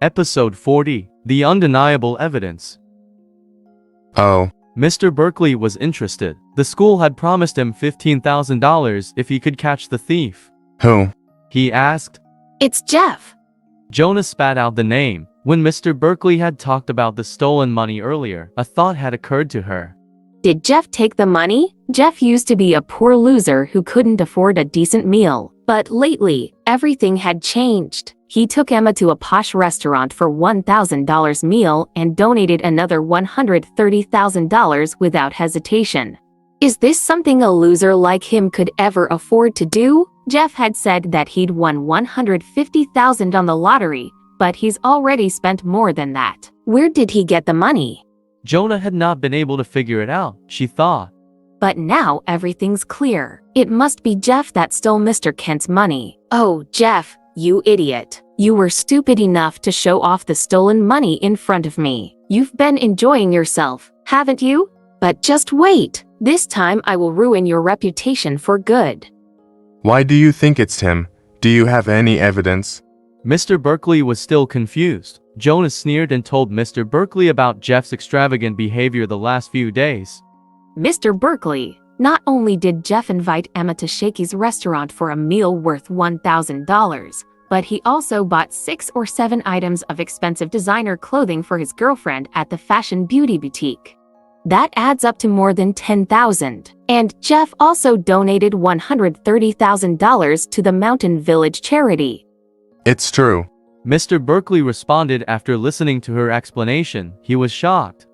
Episode 40, The Undeniable Evidence. Oh, Mr. Berkeley was interested. The school had promised him $15,000 if he could catch the thief. who? He asked. It's Jeff. Jonah spat out the name. When Mr. Berkeley had talked about the stolen money earlier, a thought had occurred to her. Did Jeff take the money? Jeff used to be a poor loser who couldn't afford a decent meal. But lately, everything had changed. He took Emma to a posh restaurant for $1,000 meal and donated another $130,000 without hesitation. Is this something a loser like him could ever afford to do? Jeff had said that he'd won $150,000 on the lottery, but he's already spent more than that. Where did he get the money? Jonah had not been able to figure it out, she thought. But now everything's clear. It must be Jeff that stole Mr. Kent's money. Oh, Jeff, you idiot. You were stupid enough to show off the stolen money in front of me. You've been enjoying yourself, haven't you? But just wait. This time I will ruin your reputation for good. Why do you think it's him? Do you have any evidence? Mr. Berkeley was still confused. Jonah sneered and told Mr. Berkeley about Jeff's extravagant behavior the last few days. Mr. Berkeley, not only did Jeff invite Emma to Shakey's restaurant for a meal worth $1,000, but he also bought 6 or 7 items of expensive designer clothing for his girlfriend at the fashion beauty boutique. That adds up to more than $10,000. And Jeff also donated $130,000 to the Mountain Village charity. It's true. Mr. Berkeley responded after listening to her explanation. He was shocked.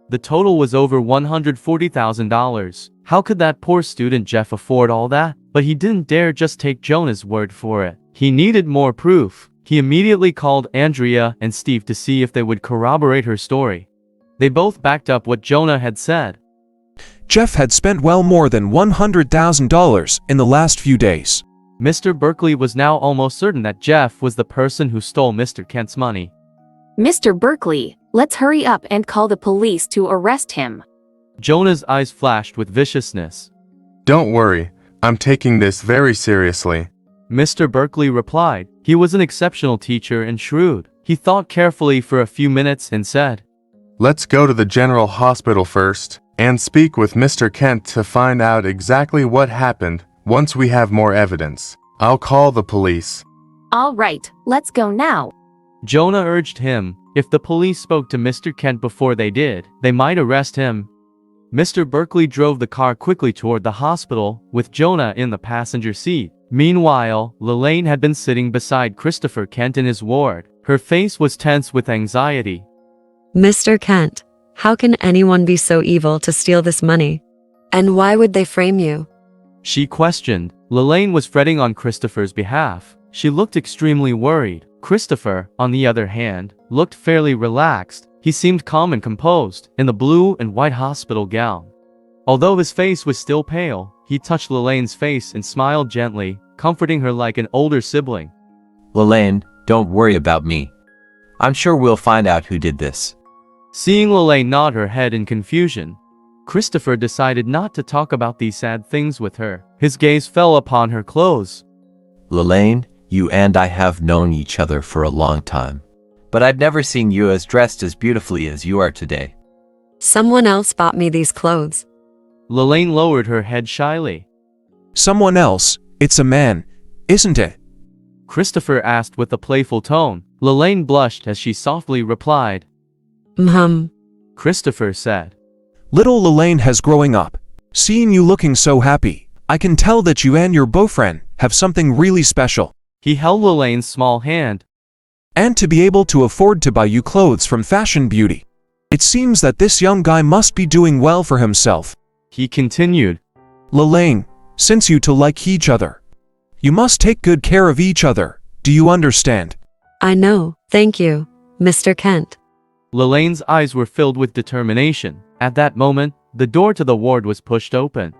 The total was over $140,000. How could that poor student Jeff afford all that? But he didn't dare just take Jonah's word for it. He needed more proof. He immediately called Andrea and Steve to see if they would corroborate her story. They both backed up what Jonah had said. Jeff had spent well more than $100,000 in the last few days. Mr. Berkeley was now almost certain that Jeff was the person who stole Mr. Kent's money. Mr. Berkeley, let's hurry up and call the police to arrest him. Jonah's eyes flashed with viciousness. Don't worry, I'm taking this very seriously. Mr. Berkeley replied. He was an exceptional teacher and shrewd. He thought carefully for a few minutes and said, Let's go to the general hospital first and speak with Mr. Kent to find out exactly what happened. Once we have more evidence, I'll call the police. All right, let's go now. Jonah urged him. If the police spoke to Mr. Kent before they did, they might arrest him. Mr. Berkeley drove the car quickly toward the hospital, with Jonah in the passenger seat. Meanwhile, Lalane had been sitting beside Christopher Kent in his ward. Her face was tense with anxiety. Mr. Kent, how can anyone be so evil to steal this money? And why would they frame you? She questioned. Lalane was fretting on Christopher's behalf. She looked extremely worried. Christopher, on the other hand, looked fairly relaxed. He seemed calm and composed, in the blue and white hospital gown. Although his face was still pale, he touched Lalane's face and smiled gently, comforting her like an older sibling. Lalane, don't worry about me. I'm sure we'll find out who did this. Seeing Lalane nod her head in confusion, Christopher decided not to talk about these sad things with her. His gaze fell upon her clothes. Lalane, you and I have known each other for a long time. But I've never seen you as dressed as beautifully as you are today. Someone else bought me these clothes. Lalane lowered her head shyly. Someone else? It's a man, isn't it? Christopher asked with a playful tone. Lalane blushed as she softly replied. Christopher said. Little Lalane has growing up. Seeing you looking so happy, I can tell that you and your boyfriend have something really special. He held Lalane's small hand. And to be able to afford to buy you clothes from Fashion Beauty. It seems that this young guy must be doing well for himself. He continued. Lalane, since you two like each other, you must take good care of each other. Do you understand? I know, thank you, Mr. Kent. Lalane's eyes were filled with determination. At that moment, the door to the ward was pushed open.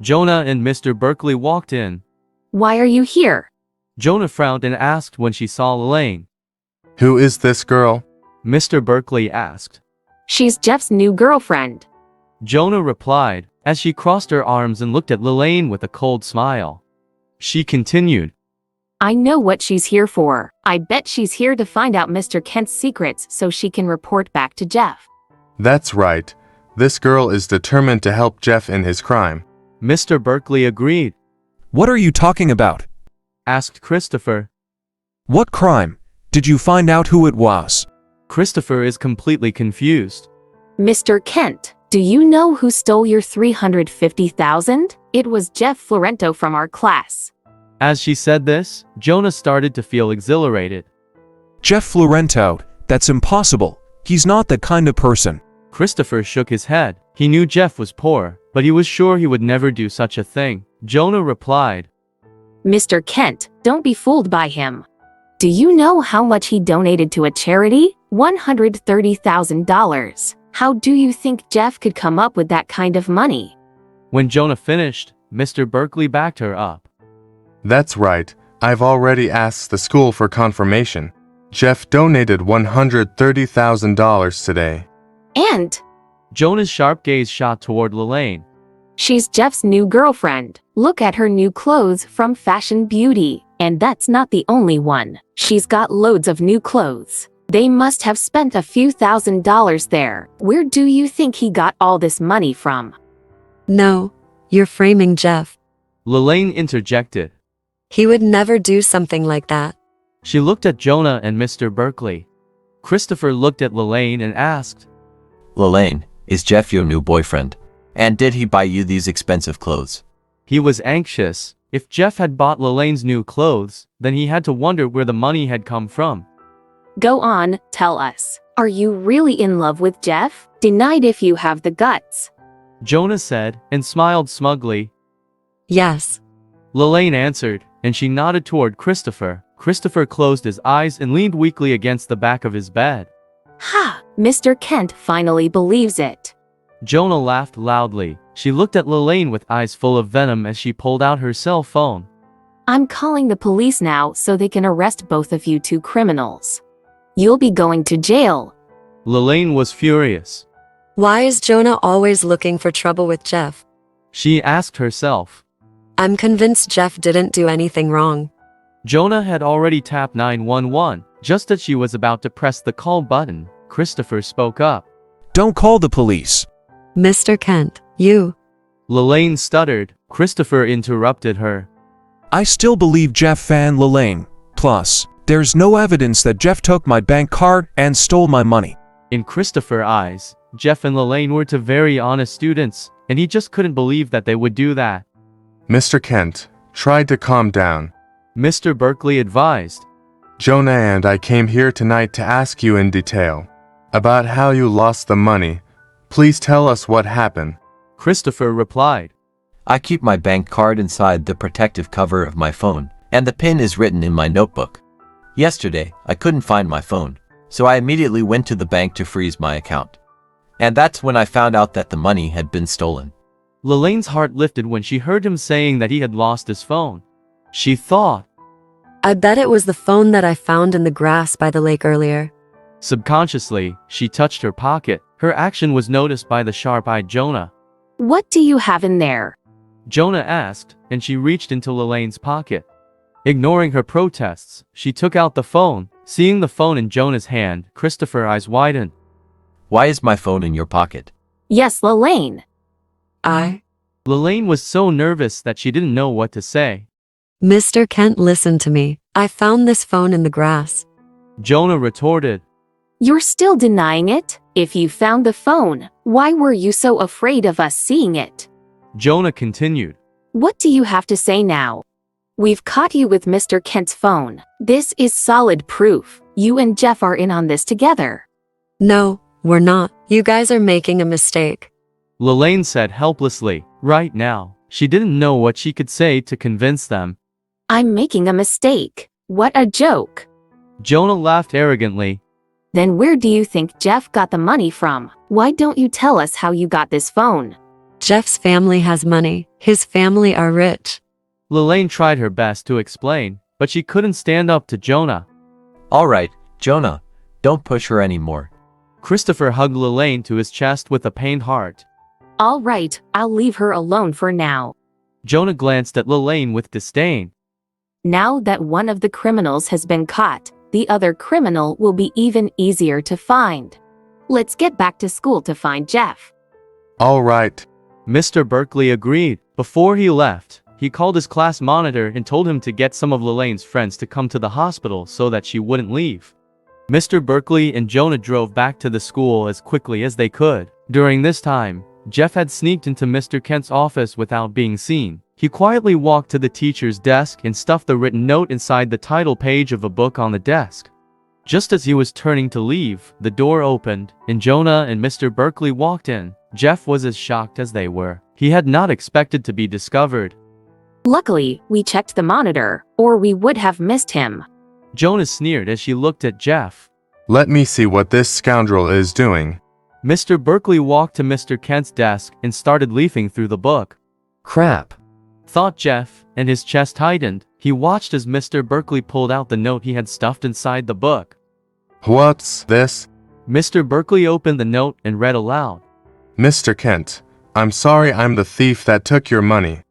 Jonah and Mr. Berkeley walked in. Why are you here? Jonah frowned and asked when she saw Lalane. Who is this girl? Mr. Berkeley asked. She's Jeff's new girlfriend. Jonah replied, as she crossed her arms and looked at Lalane with a cold smile. She continued. I know what she's here for. I bet she's here to find out Mr. Kent's secrets so she can report back to Jeff. That's right. This girl is determined to help Jeff in his crime. Mr. Berkeley agreed. What are you talking about? Asked Christopher. What crime? Did you find out who it was? Christopher is completely confused. Mr. Kent, do you know who stole your $350,000? It was Jeff Florento from our class. As she said this, Jonah started to feel exhilarated. Jeff Florento, that's impossible. He's not that kind of person. Christopher shook his head. He knew Jeff was poor, but he was sure he would never do such a thing. Jonah replied, Mr. Kent, don't be fooled by him. Do you know how much he donated to a charity? $130,000. How do you think Jeff could come up with that kind of money? When Jonah finished, Mr. Berkeley backed her up. That's right. I've already asked the school for confirmation. Jeff donated $130,000 today. And Jonah's sharp gaze shot toward Lalane. she's Jeff's new girlfriend. Look at her new clothes from Fashion Beauty. And that's not the only one. She's got loads of new clothes. They must have spent a few $1,000s there. Where do you think he got all this money from? No, you're framing Jeff. Lalane interjected. He would never do something like that. She looked at Jonah and Mr. Berkeley. Christopher looked at Lalane and asked, Lalane, is Jeff your new boyfriend? And did he buy you these expensive clothes? He was anxious. If Jeff had bought Lalane's new clothes, then he had to wonder where the money had come from. Go on, tell us. Are you really in love with Jeff? Denied if you have the guts. Jonah said, and smiled smugly. Yes. Lalane answered, and she nodded toward Christopher. Christopher closed his eyes and leaned weakly against the back of his bed. Ha! Mr. Kent finally believes it. Jonah laughed loudly. She looked at Lalane with eyes full of venom as she pulled out her cell phone. I'm calling the police now so they can arrest both of you two criminals. You'll be going to jail. Lalane was furious. Why is Jonah always looking for trouble with Jeff? She asked herself. I'm convinced Jeff didn't do anything wrong. Jonah had already tapped 911. Just as she was about to press the call button, Christopher spoke up. Don't call the police. Mr. Kent, you. Lalane stuttered. Christopher interrupted her. I still believe Jeff fan Lalane. Plus, there's no evidence that Jeff took my bank card and stole my money. In Christopher's eyes, Jeff and Lalane were two very honest students, and he just couldn't believe that they would do that. Mr. Kent, try to calm down. Mr. Berkeley advised. Jonah and I came here tonight to ask you in detail about how you lost the money. Please tell us what happened. Christopher replied. I keep my bank card inside the protective cover of my phone, and the PIN is written in my notebook. Yesterday, I couldn't find my phone, so I immediately went to the bank to freeze my account. And that's when I found out that the money had been stolen. Lalane's heart lifted when she heard him saying that he had lost his phone. She thought. I bet it was the phone that I found in the grass by the lake earlier. Subconsciously, she touched her pocket. Her action was noticed by the sharp-eyed Jonah. What do you have in there? Jonah asked, and she reached into Lalane's pocket. Ignoring her protests, she took out the phone. Seeing the phone in Jonah's hand, Christopher's eyes widened. Why is my phone in your pocket? Yes, Lalane. Lalane was so nervous that she didn't know what to say. Mr. Kent, listen to me. I found this phone in the grass. Jonah retorted. You're still denying it? If you found the phone, why were you so afraid of us seeing it? Jonah continued. What do you have to say now? We've caught you with Mr. Kent's phone. This is solid proof. You and Jeff are in on this together. No, we're not. You guys are making a mistake. Lalane said helplessly. Right now, she didn't know what she could say to convince them. I'm making a mistake. What a joke. Jonah laughed arrogantly. Then where do you think Jeff got the money from? Why don't you tell us how you got this phone? Jeff's family has money. His family are rich. Lalane tried her best to explain, but she couldn't stand up to Jonah. All right, Jonah, don't push her anymore. Christopher hugged Lalane to his chest with a pained heart. All right, I'll leave her alone for now. Jonah glanced at Lalane with disdain. Now that one of the criminals has been caught, the other criminal will be even easier to find. Let's get back to school to find Jeff. All right. Mr. Berkeley agreed. Before he left, he called his class monitor and told him to get some of Lalane's friends to come to the hospital so that she wouldn't leave. Mr. Berkeley and Jonah drove back to the school as quickly as they could. During this time, Jeff had sneaked into Mr. Kent's office without being seen. He quietly walked to the teacher's desk and stuffed the written note inside the title page of a book on the desk. Just as he was turning to leave, the door opened, and Jonah and Mr. Berkeley walked in. Jeff was as shocked as they were. He had not expected to be discovered. Luckily, we checked the monitor, or we would have missed him. Jonah sneered as she looked at Jeff. Let me see what this scoundrel is doing. Mr. Berkeley walked to Mr. Kent's desk and started leafing through the book. Crap. Thought Jeff, and his chest tightened. He watched as Mr. Berkeley pulled out the note he had stuffed inside the book. What's this? Mr. Berkeley opened the note and read aloud. Mr. Kent, I'm sorry I'm the thief that took your money.